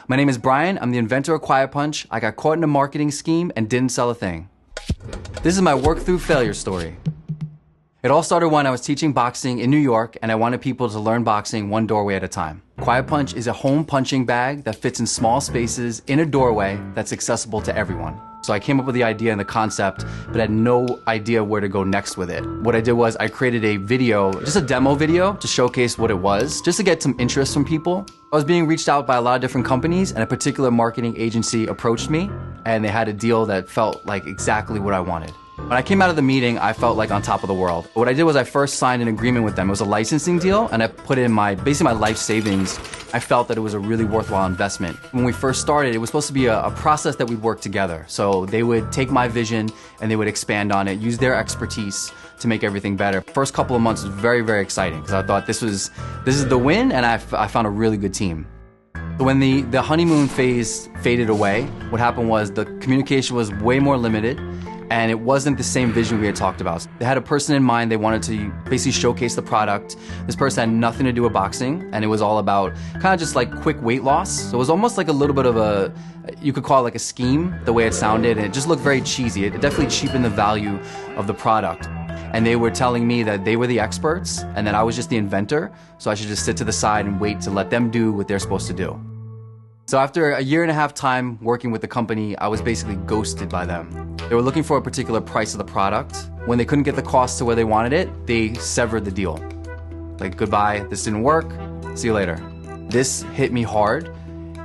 My name is Brian, I'm the inventor of Quiet Punch. I got caught in a marketing scheme and didn't sell a thing. This is my work through failure story. It all started when I was teaching boxing in New York and I wanted people to learn boxing one doorway at a time. Quiet Punch is a home punching bag that fits in small spaces in a doorway that's accessible to everyone. So I came up with the idea and the concept, but had no idea where to go next with it. What I did was I created a video, just a demo video to showcase what it was, just to get some interest from people. I was being reached out by a lot of different companies and a particular marketing agency approached me and they had a deal that felt like exactly what I wanted. When I came out of the meeting, I felt like on top of the world. What I did was I first signed an agreement with them. It was a licensing deal, and I put in basically my life savings. I felt that it was a really worthwhile investment. When we first started, it was supposed to be a process that we'd work together. So they would take my vision and they would expand on it, use their expertise to make everything better. First couple of months was very, very exciting because I thought this is the win, and I found a really good team. When the honeymoon phase faded away, what happened was the communication was way more limited. And it wasn't the same vision we had talked about. They had a person in mind, they wanted to basically showcase the product. This person had nothing to do with boxing, and it was all about kind of just like quick weight loss. So it was almost like a little bit of you could call it like a scheme, the way it sounded, and it just looked very cheesy. It definitely cheapened the value of the product. And they were telling me that they were the experts, and that I was just the inventor, so I should just sit to the side and wait to let them do what they're supposed to do. So after a year and a half time working with the company, I was basically ghosted by them. They were looking for a particular price of the product. When they couldn't get the cost to where they wanted it, they severed the deal. Like, goodbye, this didn't work, see you later. This hit me hard,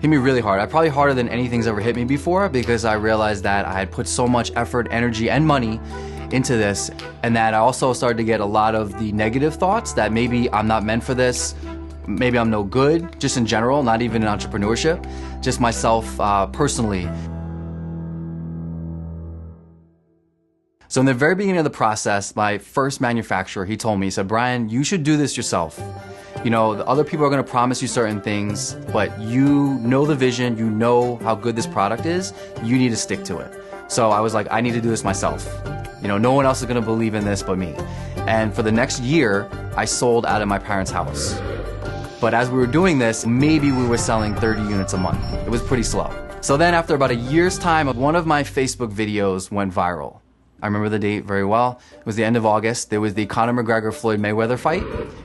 hit me really hard. Probably harder than anything's ever hit me before, because I realized that I had put so much effort, energy, and money into this, and that I also started to get a lot of the negative thoughts that maybe I'm not meant for this, maybe I'm no good, just in general, not even in entrepreneurship, just myself personally. So in the very beginning of the process, my first manufacturer, he told me, he said, Brian, you should do this yourself. You know, the other people are gonna promise you certain things, but you know the vision, you know how good this product is, you need to stick to it. So I was like, I need to do this myself. You know, no one else is gonna believe in this but me. And for the next year, I sold out of my parents' house. But as we were doing this, maybe we were selling 30 units a month. It was pretty slow. So then after about a year's time, one of my Facebook videos went viral. I remember the date very well. It was the end of August. There was the Conor McGregor-Floyd Mayweather fight.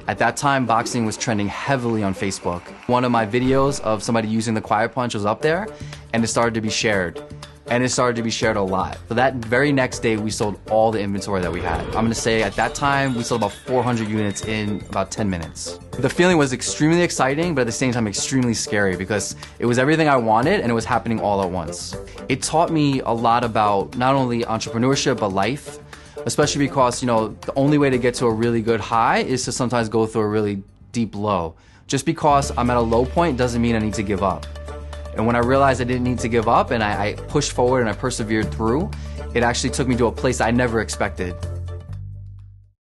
At that time, boxing was trending heavily on Facebook. One of my videos of somebody using the Quiet Punch was up there, and it started to be shared. And it started to be shared a lot. So that very next day, we sold all the inventory that we had. I'm gonna say at that time, we sold about 400 units in about 10 minutes. The feeling was extremely exciting, but at the same time, extremely scary because it was everything I wanted and it was happening all at once. It taught me a lot about not only entrepreneurship, but life, especially because, you know, the only way to get to a really good high is to sometimes go through a really deep low. Just because I'm at a low point doesn't mean I need to give up. And when I realized I didn't need to give up and I pushed forward and I persevered through, it actually took me to a place I never expected.